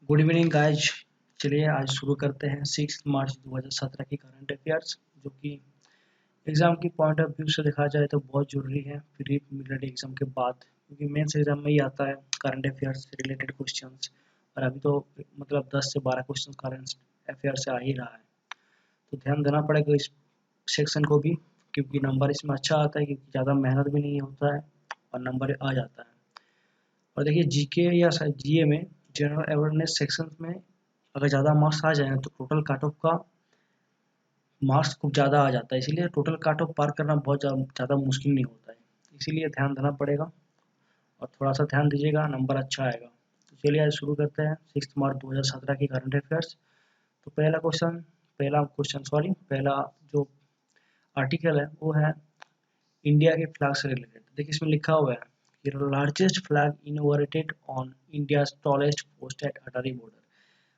Good evening guys. चलिए आज शुरू करते हैं 6 मार्च 2017 की करंट अफेयर्स, जो कि एग्ज़ाम की पॉइंट ऑफ व्यू से देखा जाए तो बहुत ज़रूरी है प्री मिलिट्री एग्ज़ाम के बाद, क्योंकि मेंस एग्ज़ाम में ही आता है करंट अफेयर्स से रिलेटेड क्वेश्चंस। और अभी तो मतलब 10 से 12 क्वेश्चन करंट अफेयर से आ ही रहा है, तो ध्यान देना पड़ेगा इस सेक्शन को भी, क्योंकि नंबर इसमें अच्छा आता है, क्योंकि ज़्यादा मेहनत भी नहीं होता है और नंबर आ जाता है। और देखिए जीके या जीए में जनरल अवेयरनेस सेक्शन में अगर ज़्यादा मार्क्स आ जाए तो टोटल कट ऑफ का मार्क्स खूब ज़्यादा आ जाता है, इसीलिए टोटल कट ऑफ पार करना बहुत ज़्यादा मुश्किल नहीं होता है। इसीलिए ध्यान देना पड़ेगा और थोड़ा सा ध्यान दीजिएगा, नंबर अच्छा आएगा। तो चलिए आज शुरू करते हैं 6 मार्च 2017 की करंट अफेयर्स। तो पहला जो आर्टिकल है वो है इंडिया के फ्लैग से रिलेटेड। देखिए इसमें लिखा हुआ है कि largest flag innovated on India tallest post at Attari border.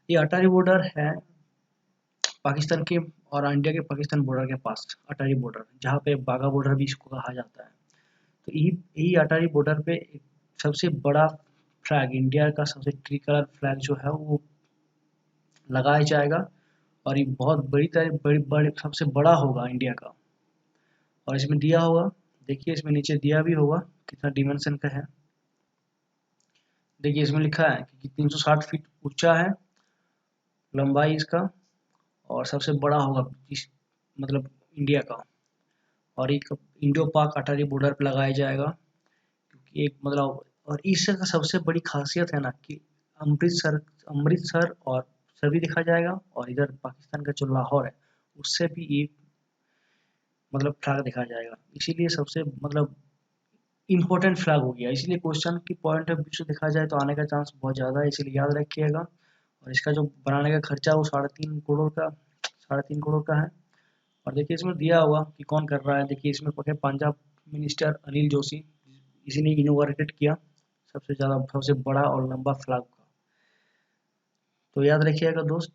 ये अटारी बॉर्डर है पाकिस्तान के और इंडिया के पाकिस्तान बॉर्डर के पास, अटारी बॉर्डर, जहाँ पे बाघा बॉर्डर भी इसको कहा जाता है। तो यही यही अटारी बॉर्डर पे एक सबसे बड़ा फ्लैग, इंडिया का सबसे ट्री कलर फ्लैग जो है वो लगाया जाएगा, और ये बहुत बड़ी सबसे बड़ा होगा इंडिया का। और इसमें दिया होगा, देखिए इसमें नीचे दिया भी होगा कितना डिमेंशन का है। देखिए इसमें लिखा है कि 360 फीट ऊंचा है लंबाई इसका, और सबसे बड़ा होगा इस मतलब इंडिया का। और एक इंडो पाक अटारी बॉर्डर पे लगाया जाएगा, क्योंकि एक मतलब, और इसका सबसे बड़ी खासियत है ना कि अमृतसर अमृतसर और सर भी देखा जाएगा, और इधर पाकिस्तान का जो लाहौर है उससे भी एक मतलब फ्लैग देखा जाएगा। इसीलिए सबसे मतलब इम्पोर्टेंट फ्लैग हो गया, इसीलिए क्वेश्चन की पॉइंट ऑफ व्यू से देखा जाए तो आने का चांस बहुत ज़्यादा है, इसीलिए याद रखिएगा। और इसका जो बनाने का खर्चा वो 3.5 करोड़ का है। और देखिए इसमें दिया हुआ कि कौन कर रहा है। देखिए इसमें पंजाब मिनिस्टर अनिल जोशी, इसी ने इनोवेटेड किया सबसे ज़्यादा सबसे बड़ा और लंबा फ्लैग का। तो याद रखिएगा दोस्त।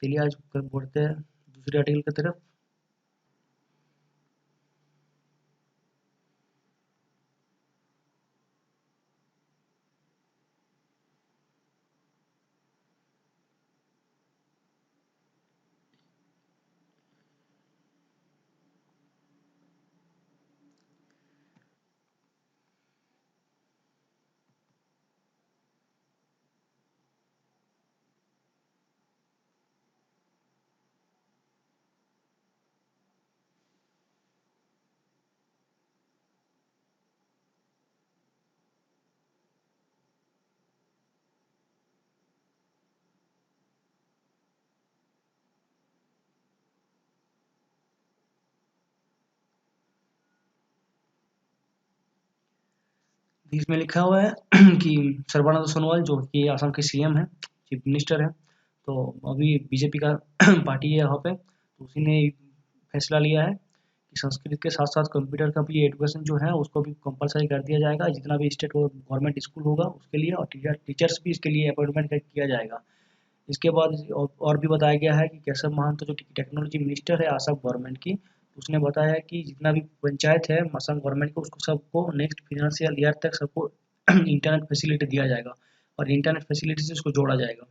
चलिए आज बढ़ते हैं दूसरे आर्टिकल की तरफ। इसमें लिखा हुआ है कि सर्बानंद सोनोवाल जो कि असम के सीएम है, चीफ मिनिस्टर है, तो अभी बीजेपी का पार्टी है यहाँ पे, तो उसी ने फैसला लिया है कि संस्कृत के साथ साथ कंप्यूटर का भी एजुकेशन जो है उसको भी कंपलसरी कर दिया जाएगा, जितना भी स्टेट और गवर्नमेंट स्कूल होगा उसके लिए, और टीचर्स भी इसके लिए अपॉइंटमेंट किया जाएगा। इसके बाद और भी बताया गया है कि केशव महंत जो कि टेक्नोलॉजी मिनिस्टर है असम गवर्नमेंट की, उसने बताया कि जितना भी पंचायत है असम गवर्नमेंट को उसको सबको नेक्स्ट फाइनेंशियल ईयर तक सबको इंटरनेट फैसिलिटी दिया जाएगा, और इंटरनेट फैसिलिटी से उसको जोड़ा जाएगा।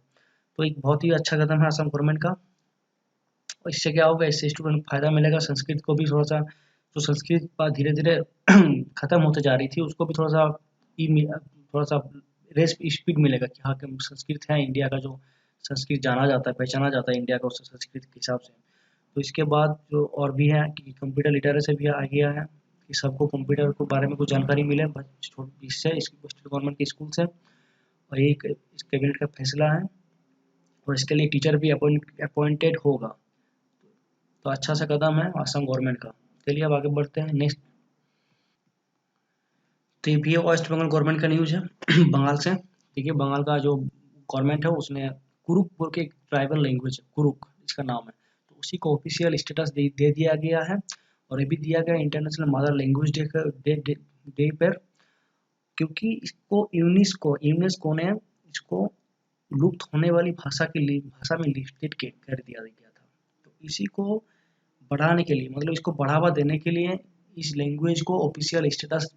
तो एक बहुत ही अच्छा कदम है असम गवर्नमेंट का। और इससे क्या होगा, इससे स्टूडेंट को फायदा मिलेगा, संस्कृत को भी थोड़ा सा, जो संस्कृत का धीरे धीरे खत्म होते जा रही थी उसको भी थोड़ा सा थोड़ा सा रेस स्पीड मिलेगा कि हाँ कि संस्कृत है इंडिया का, जो संस्कृत जाना जाता है पहचाना जाता है इंडिया का उस संस्कृत के हिसाब से। तो इसके बाद जो और भी है कि कंप्यूटर लिटरेसी भी आ गया है, कि सबको कंप्यूटर के बारे में कुछ जानकारी मिले इससे स्टेट गवर्नमेंट के स्कूल से। और एक इस कैबिनेट का फैसला है, और इसके लिए टीचर भी अपॉइंटेड होगा। तो अच्छा सा कदम है असम गवर्नमेंट का। चलिए अब आगे बढ़ते हैं नेक्स्ट। तो ये भी वेस्ट बंगाल गवर्नमेंट का न्यूज़ है बंगाल से। देखिए बंगाल का जो गवर्नमेंट है उसने कुरुक बोल के एक ट्राइबल लैंग्वेज है, कुरुक इसका नाम है, तो उसी को ऑफिशियल स्टेटस दे दिया गया है। और ये भी दिया गया इंटरनेशनल मदर लैंग्वेज डे पर, क्योंकि इसको यूनेस्को ने इसको लुप्त होने वाली भाषा में लिस्टेड कर दिया गया था। तो इसी को बढ़ाने के लिए, मतलब इसको बढ़ावा देने के लिए इस लैंग्वेज को ऑफिशियल स्टेटस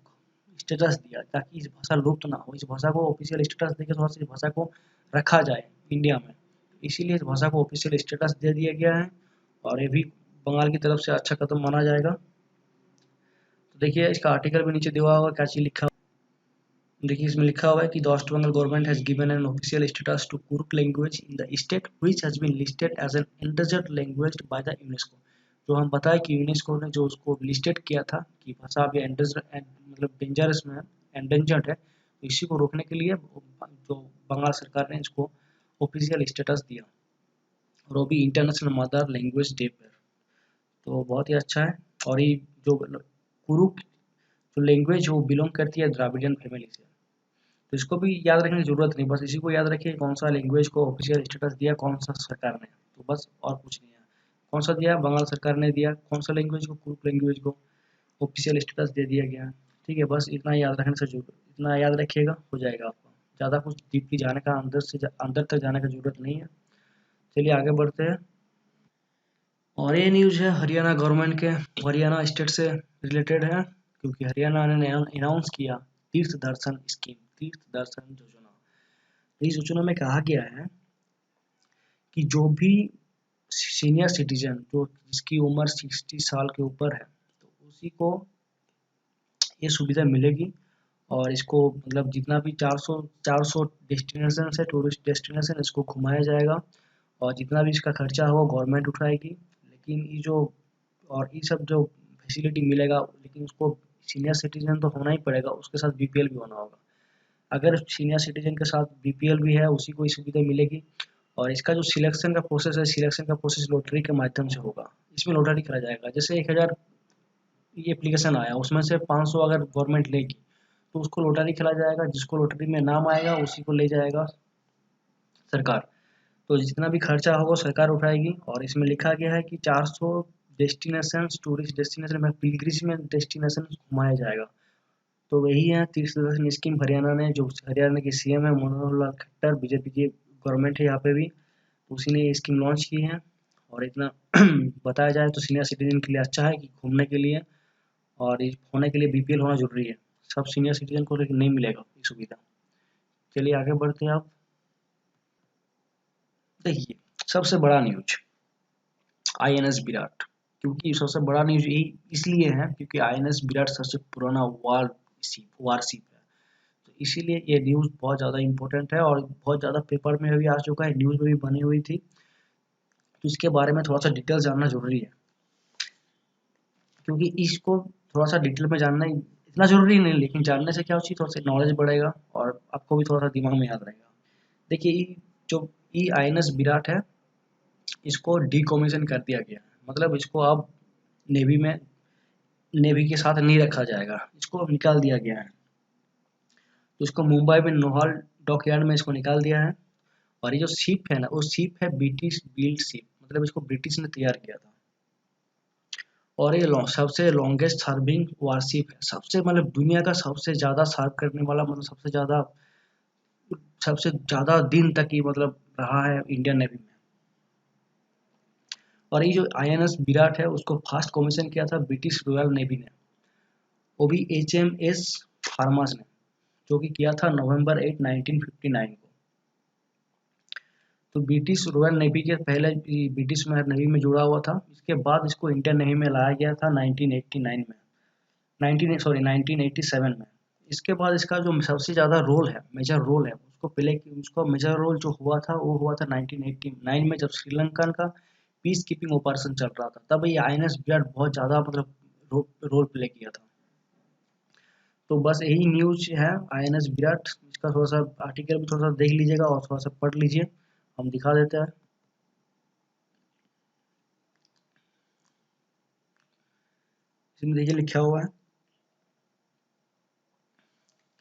स्टेटस दिया, ताकि इस भाषा लुप्त ना हो, इस भाषा को ऑफिशियल स्टेटस देकर थोड़ा सा इस भाषा को रखा जाए, इंडिया में, इसीलिए इस भाषा को ऑफिशियल स्टेटस दे दिया गया है और ये भी बंगाल की तरफ से अच्छा कदम माना जाएगा। तो देखिए इसका आर्टिकल भी नीचे दिया हुआ क्या चीज़ लिखा, देखिए इसमें लिखा हुआ है कि the West Bengal government has given an official status to Kurukh language in the state which has been listed as an endangered language by the UNESCO. जो हम बताए कि यूनेस्को ने जो उसको लिस्टेड किया था कि भाषा अभी मतलब डेंजरस में है, एंडेंजर्ड है, तो इसी को रोकने के लिए जो बंगाल सरकार ने इसको ऑफिशियल स्टेटस दिया और वो भी इंटरनेशनल मदर लैंग्वेज डे पर। तो बहुत ही अच्छा है। और ये जो कुरुक जो लैंग्वेज वो बिलोंग करती है द्राविडियन फैमिली से, तो इसको भी याद रखने की जरूरत नहीं, बस इसी को याद रखिए कौन सा लैंग्वेज को ऑफिशियल स्टेटस दिया कौन सा सरकार ने, तो बस और कुछ नहीं है। कौन सा दिया, बंगाल सरकार ने दिया, कौन सा लैंग्वेज को, कुरुक लैंग्वेज को ऑफिशियल स्टेटस दे दिया गया। ठीक है, बस इतना याद रखने से जरूर, इतना याद रखिएगा हो जाएगा आपको, ज़्यादा कुछ डीपली जाने का अंदर तक जाने की जरूरत नहीं है। चलिए आगे बढ़ते हैं। और ये न्यूज़ है हरियाणा गवर्नमेंट के, हरियाणा स्टेट से रिलेटेड है, क्योंकि हरियाणा ने अनाउंस किया तीर्थ दर्शन स्कीम, तीर्थ दर्शन योजना। इस योजना में कहा गया है कि जो भी सीनियर सिटीजन जो जिसकी उम्र 60 साल के ऊपर है, तो उसी को ये सुविधा मिलेगी। और इसको मतलब जितना भी 400 डेस्टिनेशन है, टूरिस्ट डेस्टिनेशन, इसको घुमाया जाएगा और जितना भी इसका खर्चा हो गवर्नमेंट उठाएगी। लेकिन ये जो और ये सब जो फैसिलिटी मिलेगा, लेकिन उसको सीनियर सिटीजन तो होना ही पड़ेगा, उसके साथ बीपीएल भी होना होगा। अगर सीनियर सिटीजन के साथ बीपीएल भी है, उसी को ये सुविधा मिलेगी। और इसका जो सिलेक्शन का प्रोसेस है, सिलेक्शन का प्रोसेस लॉटरी के माध्यम से होगा। इसमें लॉटरी करा जाएगा, जैसे 1000 ये एप्लीकेशन आया, उसमें से 500 अगर गवर्नमेंट लेगी तो उसको लॉटरी खेला जाएगा, जिसको लॉटरी में नाम आएगा उसी को ले जाएगा सरकार। तो जितना भी खर्चा होगा सरकार उठाएगी। और इसमें लिखा गया है कि 400 डेस्टिनेशन, टूरिस्ट डेस्टिनेशन में पिलग्रिमेज डेस्टिनेशन घुमाया जाएगा। तो वही है तीर्थ दर्शन स्कीम हरियाणा ने, जो हरियाणा के सीएम है मनोहर लाल खट्टर, बीजेपी की गवर्नमेंट है यहाँ पे भी, तो उसी ने ये स्कीम लॉन्च की है। और इतना बताया जाए तो सीनियर सिटीजन के लिए अच्छा है कि घूमने के लिए, और इस होने के लिए बीपीएल होना जरूरी है। सब सीनियर सिटीजन को लेकिन नहीं मिलेगा ये सुविधा। चलिए आगे बढ़ते हैं। आप देखिए सबसे बड़ा न्यूज आईएनएस विराट, क्योंकि सबसे बड़ा न्यूज यही इसलिए है क्योंकि आईएनएस विराट सबसे पुराना वारशिप है। तो इसीलिए ये न्यूज बहुत ज़्यादा इंपॉर्टेंट है और बहुत ज़्यादा पेपर में भी आ चुका है, न्यूज में भी बनी हुई थी। तो इसके बारे में थोड़ा सा डिटेल जानना जरूरी है, क्योंकि इसको थोड़ा सा डिटेल में जानना इतना जरूरी नहीं, लेकिन जानने से क्या होती है, थोड़ा सा नॉलेज बढ़ेगा और आपको भी थोड़ा सा दिमाग में याद रहेगा। देखिए जो ई आईएनएस विराट है, इसको डीकमीशन कर दिया गया है, मतलब इसको अब नेवी में नेवी के साथ नहीं रखा जाएगा, इसको अब निकाल दिया गया है। तो इसको मुंबई में नोहाल डॉकयार्ड में इसको निकाल दिया है। और ये जो शिप है ना, वो शिप है ब्रिटिश बिल्ड शिप, मतलब इसको ब्रिटिश ने तैयार किया था। और ये सबसे लॉन्गेस्ट सर्विंग वारशिप है, सबसे मतलब दुनिया का सबसे ज़्यादा सर्व करने वाला, मतलब सबसे ज़्यादा दिन तक ही मतलब रहा है इंडियन नेवी में। और ये जो आईएनएस विराट है उसको फर्स्ट कमीशन किया था ब्रिटिश रॉयल नेवी ने, वो भी एचएमएस फार्मास ने, जो कि किया था नवंबर 8 1959 को। तो ब्रिटिश रॉयल नेवी के पहले ब्रिटिश नेवी में जुड़ा हुआ था, इसके बाद इसको इंडियन नेवी में लाया गया था 1989 में, 1987 में। इसके बाद इसका जो सबसे ज़्यादा रोल है, मेजर रोल है, उसको मेजर रोल जो हुआ था वो हुआ था 1989 में, जब श्रीलंकन का पीस कीपिंग ऑपरेशन चल रहा था, तब ये आईएनएस विराट बहुत ज़्यादा मतलब रोल प्ले किया था। तो बस यही न्यूज है आईएनएस विराट, इसका थोड़ा सा आर्टिकल भी थोड़ा सा देख लीजिएगा और थोड़ा सा पढ़ लीजिए, हम दिखा देते हैं। इसमें देखिए लिखा हुआ है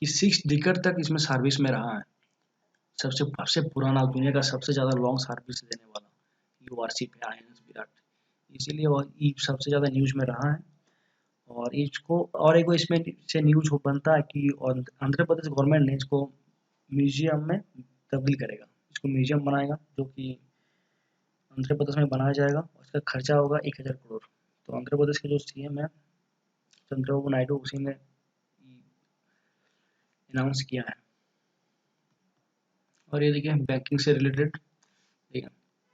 कि 6 डिकेड तक इसमें सर्विस में रहा है, सबसे सबसे पुराना, दुनिया का सबसे ज़्यादा लॉन्ग सर्विस देने वाला ये वारशिप है आईएनएस विराट, इसीलिए वो ये सबसे ज़्यादा न्यूज में रहा है। और इसको और एक इसमें से न्यूज हो बनता है कि आंध्र प्रदेश गवर्नमेंट ने इसको म्यूजियम में तब्दील करेगा, इसको म्यूजियम बनाएगा, जो कि आंध्र प्रदेश में बनाया जाएगा और इसका खर्चा होगा 1000 करोड़। तो आंध्र प्रदेश के जो सीएम है चंद्रबाबू नायडू, उसी ने अनाउंस किया है। और ये देखिए बैंकिंग से रिलेटेड, देखिए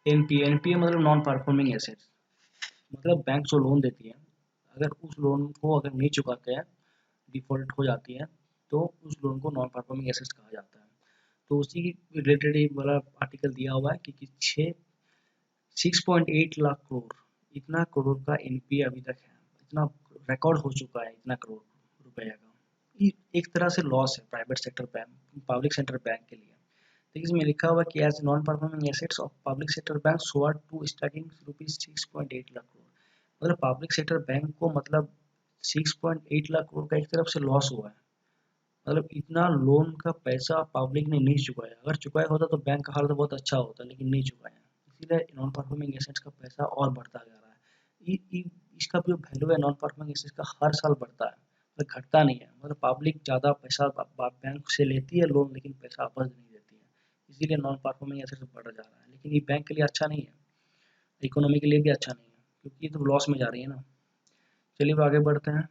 एनपीए मतलब नॉन परफॉर्मिंग एसेट्स, मतलब बैंक जो लोन देती है, अगर उस लोन को अगर नहीं चुकाते हैं, डिफॉल्ट हो जाती है, तो उस लोन को नॉन परफॉर्मिंग एसेट्स कहा जाता है। तो उसी की रिलेटेड एक वाला आर्टिकल दिया हुआ है कि 6.8 लाख करोड़, इतना करोड़ का एनपीए अभी तक है, इतना रिकॉर्ड हो चुका है, इतना करोड़ रुपए का। एक तरह से लॉस है private sector bank, public sector bank के लिए। देखिए इसमें लिखा हुआ है कि as non performing assets of public sector bank soar to starting rupees 6.8 lakh crore, मतलब पब्लिक सेक्टर बैंक को मतलब 6.8 लाख करोड़ का एक तरफ से लॉस हुआ है। मतलब इतना लोन का पैसा पब्लिक ने नहीं चुकाया, अगर चुकाया होता तो बैंक का हाल तो बहुत अच्छा होता, लेकिन नहीं चुकाया, इसीलिए नॉन परफॉर्मिंग एसेट्स का पैसा और बढ़ता जा रहा है। इसका जो वैल्यू है नॉन परफॉर्मिंग एसेट्स का हर साल बढ़ता है, मतलब घटता नहीं है। मतलब पब्लिक ज़्यादा पैसा बैंक से लेती है लोन, लेकिन पैसा वापस नहीं देती है, इसीलिए नॉन परफॉर्मिंग एसेट्स बढ़ जा रहा है। लेकिन ये बैंक के लिए अच्छा नहीं है, इकोनॉमी के लिए भी अच्छा नहीं है, क्योंकि ये तो लॉस में जा रही है ना। चलिए अब आगे बढ़ते हैं,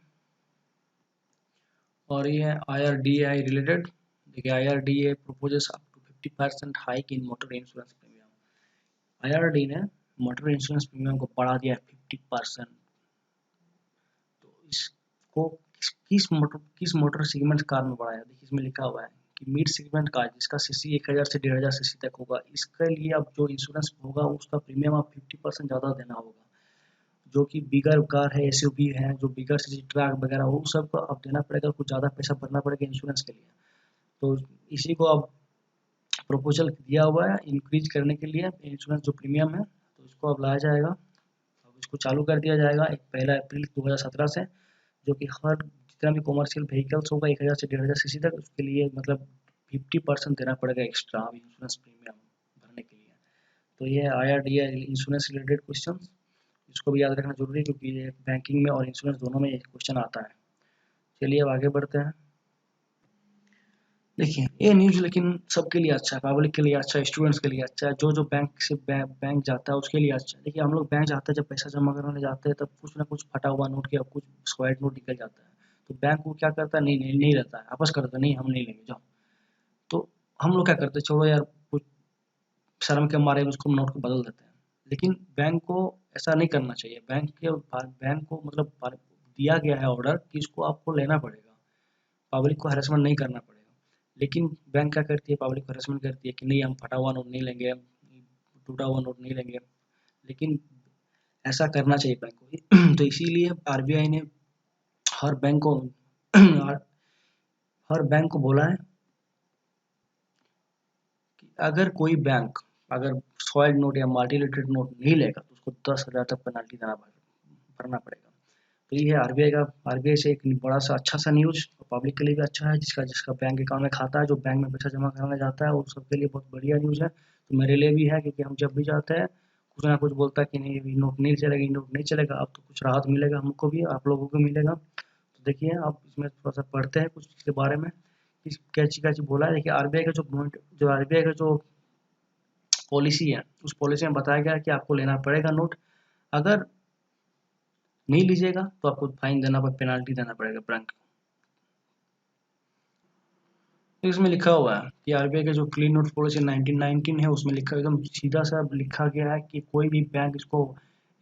और ये है IRDAI रिलेटेड। देखिए IRDA proposes up to 50% hike in motor insurance premium। IRD ने मोटर इंश्योरेंस प्रीमियम को बढ़ा दिया है 50%। तो इसको किस मोटर सेगमेंट कार में बढ़ाया, देखिए इसमें लिखा हुआ है कि मिड सेगमेंट कार जिसका सीसी 1000 से 1500 सीसी तक होगा, इसके लिए अब जो इंश्योरेंस होगा उसका प्रीमियम अब 50% ज़्यादा देना होगा। जो कि बिगर कार है, एसयूवी है, जो बिगर सीसी ट्रक वगैरह वो सबको अब देना पड़ेगा, कुछ ज़्यादा पैसा भरना पड़ेगा इंश्योरेंस के लिए। तो इसी को अब प्रपोजल दिया हुआ है इंक्रीज करने के लिए इंश्योरेंस जो प्रीमियम है, तो इसको अब लाया जाएगा, अब इसको चालू कर दिया जाएगा 1 अप्रैल 2017 से, जो कि हर जितना भी कॉमर्शियल व्हीकल्स होगा 1000 से 1500 सीसी तक, उसके लिए मतलब 50% देना पड़ेगा एक्स्ट्रा इंश्योरेंस प्रीमियम भरने के लिए। तो ये IRDAI इंश्योरेंस रिलेटेड क्वेश्चन, इसको भी याद रखना जरूरी है, क्योंकि ये बैंकिंग में और इंश्योरेंस दोनों में एक क्वेश्चन आता है। चलिए अब आगे बढ़ते हैं। देखिए ये न्यूज़ लेकिन सबके लिए अच्छा है, पब्लिक के लिए अच्छा है, स्टूडेंट्स के लिए अच्छा है, जो बैंक से बैंक जाता है उसके लिए अच्छा है। देखिए हम लोग बैंक जाते हैं, जब पैसा जमा कराने जाते हैं तब कुछ ना कुछ फटा हुआ नोट या कुछ स्क्वायर नोट निकल जाता है, तो बैंक वो क्या करता है, नहीं रहता है, वापस कर देता है, नहीं हम नहीं लेंगे जाओ। तो हम लोग क्या करते हैं, छोड़ो यार, कुछ शर्म के मारे उसको नोट को बदल देते हैं। लेकिन बैंक को ऐसा नहीं करना चाहिए, बैंक को मतलब दिया गया है ऑर्डर कि इसको आपको लेना पड़ेगा, पब्लिक को हैरेसमेंट नहीं करना पड़ेगा। लेकिन बैंक क्या करती है, पब्लिक को हैरेसमेंट करती है कि नहीं हम फटा हुआ नोट नहीं लेंगे, टूटा हुआ नोट नहीं लेंगे। लेकिन ऐसा करना चाहिए बैंक को। तो इसीलिए आरबीआई ने हर बैंक को हर बैंक को बोला है कि अगर कोई बैंक अगर सॉइल्ड नोट या मल्टीलेटेड नोट नहीं लेगा तो उसको 10,000 तक पेनल्टी भरना पड़ेगा। तो ये है आरबीआई का, आरबीआई से एक बड़ा सा अच्छा सा न्यूज़, पब्लिक के लिए भी अच्छा है, जिसका जिसका बैंक अकाउंट में खाता है, जो बैंक में पैसा जमा कराने जाता है, वो सबके लिए बहुत बढ़िया न्यूज़ है। तो मेरे लिए भी है, क्योंकि हम जब भी जाते हैं कुछ ना कुछ बोलता है कि नहीं ये नोट नहीं चलेगा, ये नोट नहीं चलेगा, अब तो कुछ राहत मिलेगा हमको भी, आप लोगों को मिलेगा। तो देखिए आप इसमें थोड़ा सा पढ़ते हैं कुछ इसके बारे में, किस क्या चीज़ बोला है। देखिए आरबीआई का जो आरबीआई का जो पॉलिसी है, उस पॉलिसी में बताया गया है कि आपको लेना पड़ेगा नोट, अगर नहीं लीजिएगा तो आपको फाइन देना पड़ेगा, पेनल्टी देना पड़ेगा बैंक को। तो इसमें लिखा हुआ है कि आरबीआई का जो क्लीन नोट पॉलिसी 1919 है, उसमें लिखा एकदम सीधा सा लिखा गया है कि कोई भी बैंक इसको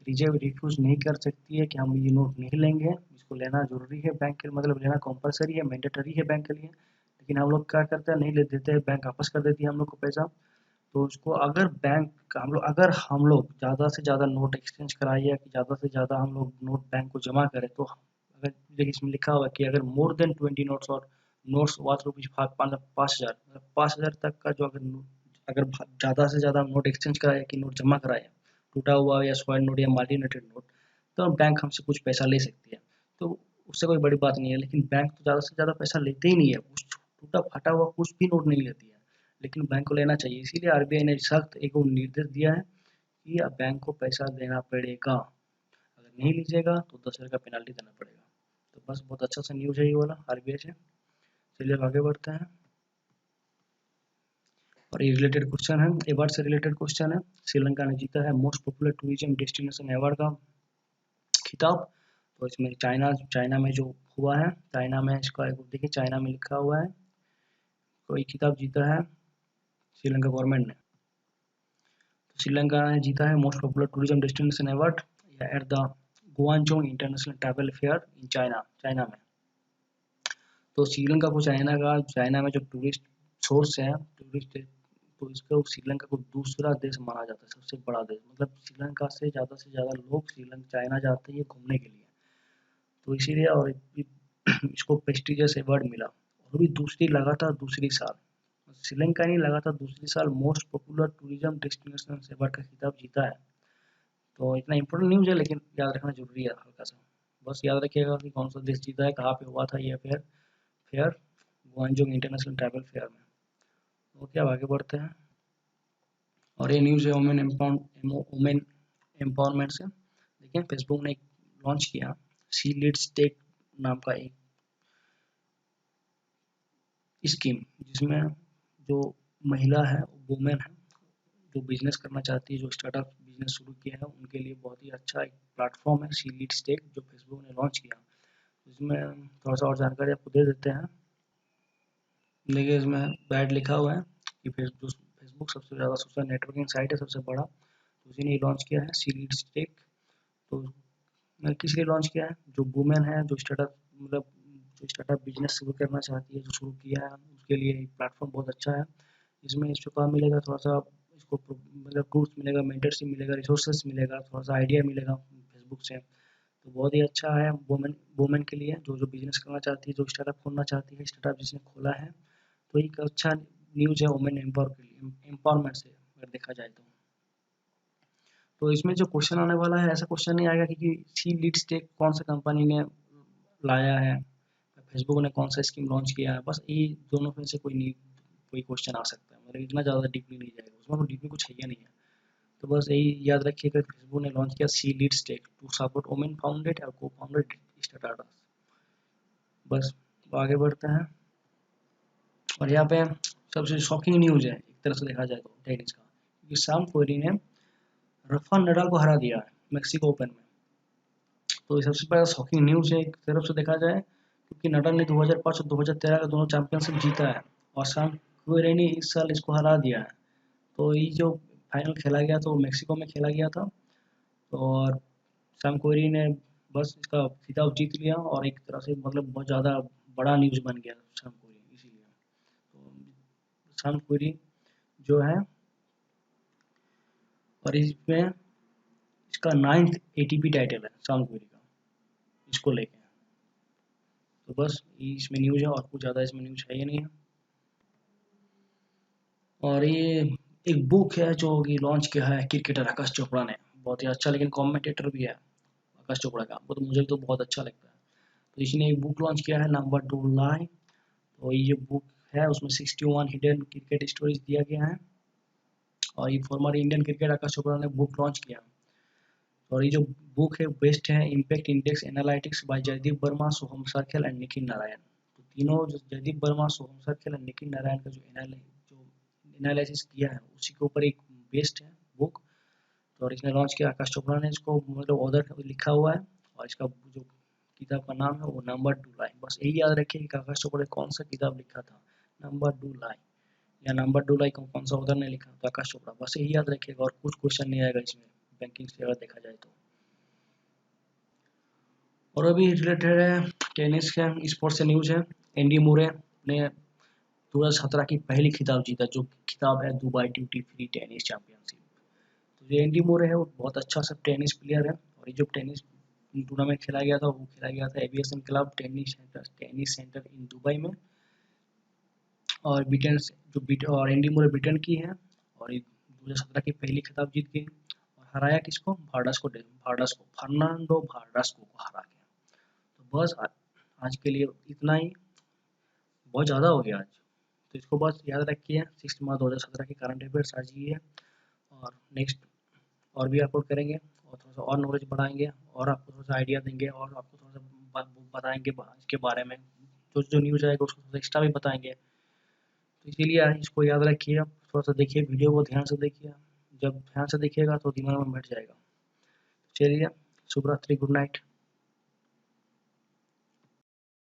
रिफ्यूज नहीं कर सकती है कि हम ये नोट नहीं लेंगे, इसको लेना जरूरी है बैंक के, मतलब लेना कंपलसरी है, मैंडेटरी है बैंक के लिए। लेकिन हम लोग क्या करते हैं, नहीं ले देते हैं, बैंक वापस कर देती है हम लोग को पैसा। तो उसको अगर हम लोग ज़्यादा से ज़्यादा नोट एक्सचेंज कराए या कि ज़्यादा से ज़्यादा हम लोग नोट बैंक को जमा करें, तो अगर देखिए इसमें लिखा हुआ है कि अगर मोर देन 20 नोट्स और नोट्स वर्थ रुपीज 5,000, मतलब 5,000 तक का जो अगर ज़्यादा से ज़्यादा नोट एक्सचेंज कराया कि नोट जमा कराया, टूटा हुआ या स्क्वायर नोट या मल्टीनेटेड नोट, तो बैंक हमसे कुछ पैसा ले सकती है। तो उससे कोई बड़ी बात नहीं है, लेकिन बैंक तो ज़्यादा से ज़्यादा पैसा लेते ही नहीं है, उस टूटा फटा हुआ कुछ भी नोट नहीं लेती है, लेकिन बैंक को लेना चाहिए। इसीलिए आरबीआई ने सख्त एक निर्देश दिया है कि अब बैंक को पैसा देना पड़ेगा, अगर नहीं लीजिएगा तो 10,000 का पेनल्टी देना पड़ेगा। तो बस बहुत अच्छा सा न्यूज़ है ये वाला आरबीआई से। चलिए अब आगे बढ़ते हैं, और ये रिलेटेड क्वेश्चन है, अवार्ड से रिलेटेड क्वेश्चन है। श्रीलंका ने जीता है most popular tourism destination award का खिताब। तो इसमें चाइना में जो हुआ है, चाइना में इसका देखिए चाइना में लिखा हुआ है, कोई खिताब जीता है श्रीलंका गवर्नमेंट ने। तो श्रीलंका ने जीता है most popular tourism destination award at the गुआंगझोंग international travel fair in China में। तो श्रीलंका को चाइना में जो टूरिस्ट सोर्स है टूरिस्ट, तो इसको श्रीलंका को दूसरा देश माना जाता है, सबसे बड़ा देश। मतलब श्रीलंका से ज़्यादा लोग श्रीलंका चाइना जाते हैं घूमने के लिए, तो इसीलिए और इसको प्रेस्टिजियस अवार्ड मिला। और भी दूसरी साल श्रीलंका ने लगातार दूसरी साल most popular tourism destination award का खिताब जीता है। तो इतना इंपॉर्टेंट न्यूज़ है, लेकिन याद रखना जरूरी है हल्का सा। बस याद रखिएगा कि कौन सा देश जीता है, कहाँ पे हुआ था ये फेयर गुआंगझोंग इंटरनेशनल ट्रैवल फेयर में। ओके, अब आगे बढ़ते हैं। और ये न्यूज़ है वुमेन एम्पावरमेंट से। देखिए, फेसबुक ने लॉन्च किया शी लीड्स टेक नाम का एक स्कीम, जिसमें जो महिला है, वुमेन है, जो बिजनेस करना चाहती है, जो स्टार्टअप बिजनेस शुरू किया है, उनके लिए बहुत ही अच्छा एक प्लेटफॉर्म है शी लीड्स टेक, जो फेसबुक ने लॉन्च किया। इसमें थोड़ा सा और जानकारी आपको दे देते हैं। देखिए, इसमें बैड लिखा हुआ है कि फेसबुक सबसे ज़्यादा सोशल नेटवर्किंग साइट है, सबसे बड़ा, तो उसी ने लॉन्च किया है शी लीड्स टेक। तो किस लिए लॉन्च किया है? जो वुमेन है, जो स्टार्टअप बिजनेस शुरू करना चाहती है, जो शुरू किया है, उसके लिए प्लेटफॉर्म बहुत अच्छा है। इसमें इसको काम मिलेगा, थोड़ा सा इसको मतलब टूल्स मिलेगा, मेंटरशिप मिलेगा, रिसोर्सेज मिलेगा, थोड़ा सा आइडिया मिलेगा फेसबुक से। तो बहुत ही अच्छा है वुमेन के लिए, जो बिजनेस करना चाहती है, जो स्टार्टअप खोलना चाहती है, स्टार्टअप जिसने खोला है। तो एक अच्छा न्यूज़ है वुमेन एम्पावरमेंट से अगर देखा जाए तो इसमें जो क्वेश्चन आने वाला है, ऐसा क्वेश्चन नहीं आएगा कि शी लीड्स टेक कौन सा कंपनी ने लाया है, फेसबुक ने कौन सा स्कीम लॉन्च किया है, बस ये दोनों में से कोई क्वेश्चन आ सकता है। मतलब इतना ज़्यादा डीपली नहीं जाएगा उसमें, तो डीपली कुछ है ही नहीं है। तो बस यही याद रखिएगा, फेसबुक ने लॉन्च किया she leads tech to support women founded और को फाउंडेड स्टार्टअप्स। बस आगे बढ़ते हैं। और यहाँ पे सबसे शॉकिंग न्यूज़ है एक तरह से देखा जाए तो टेनिस का, क्योंकि साम कोहली ने राफेल नडाल को हरा दिया है मैक्सिको ओपन में। तो ये सबसे बड़ा शॉकिंग न्यूज़ है एक तरफ से देखा जाए, क्योंकि नडाल ने 2005 और 2013 का दोनों चैंपियनशिप जीता है, और साम कोहली ने इस साल इसको हरा दिया है। तो ये जो फाइनल खेला गया तो मैक्सिको में खेला गया था, और साम कोहली ने बस इसका खिताब जीत लिया, और एक तरह से मतलब बहुत ज़्यादा बड़ा न्यूज़ बन गया साम कोहली इसीलिए। तो साम कोहली जो है, और इसमें इसका 9th ATP टाइटल है साम कोहली का, इसको लेके। तो बस इसमें न्यूज़ है, और कुछ ज़्यादा इसमें न्यूज़ है ही नहीं है। और ये एक बुक है जो कि लॉन्च किया है क्रिकेटर आकाश चोपड़ा ने, बहुत ही अच्छा, लेकिन कमेंटेटर भी है आकाश चोपड़ा का, वो तो मुझे तो बहुत अच्छा लगता है। तो इसने एक बुक लॉन्च किया है नंबर 2 लाई। तो ये बुक है, उसमें 61 हिडन क्रिकेट स्टोरीज दिया गया है, और ये फॉर्मर इंडियन क्रिकेट आकाश चोपड़ा ने बुक लॉन्च किया। और ये जो बुक है बेस्ड है impact index analytics by Jaideep Verma, Soham Sarkhel and Nikhil Narayan. तो तीनों जो जयदीप वर्मा, सोहम सर्खेल एंड निखिल नारायण का जो एनालिसिस किया है, उसी के ऊपर एक बेस्ड है बुक। तो और इसने लॉन्च किया, आकाश चोपड़ा ने इसको मतलब ऑर्डर लिखा हुआ है, और इसका जो किताब का नाम है वो नंबर 2 लाई। बस यही याद रखिए कि आकाश चोपड़ा ने कौन सा किताब लिखा था, नंबर 2 लाई, या नंबर 2 लाई कौन सा ऑर्डर ने लिखा तो आकाश चोपड़ा। बस यही याद रखिएगा, और कुछ क्वेश्चन नहीं आएगा इसमें बैंकिंग से अगर देखा जाए तो। और अभी रिलेटेड है टेनिस के स्पोर्ट्स से न्यूज़ है। एंडी मुरे ने 2017 की पहली खिताब जीता, जो खिताब है Dubai duty free tennis championship. तो जो एंडी मुरे है वो बहुत अच्छा सा टेनिस प्लेयर है, और ये जो टेनिस टूर्नामेंट खेला गया था वो खेला गया था aviation club tennis centre in Dubai में। और और एंडी मुरे ब्रिटेन की है, और ये 2017 की पहली खिताब जीत गई, और हराया किसको, फर्नांडो वार्डास्को को हरा के। तो बस आज के लिए इतना ही, बहुत ज़्यादा हो गया आज। तो इसको बस याद रखिए, 6 मार्च 2017 की करंट अफेयर्स आज ही है, और नेक्स्ट और भी अपलोड करेंगे, और थोड़ा सा और नॉलेज बढ़ाएंगे, और आपको थोड़ा सा आइडिया देंगे, और आपको थोड़ा सा बताएंगे इसके बारे में, जो न्यूज़ आएगा उसको थोड़ा एक्स्ट्रा भी बताएंगे। तो इसीलिए इसको याद रखिए, थोड़ा सा देखिए, वीडियो को ध्यान से देखिए, जब ध्यान से देखिएगा तो दिमाग में बैठ जाएगा। चलिए, शुभ रात्रि, गुड नाइट।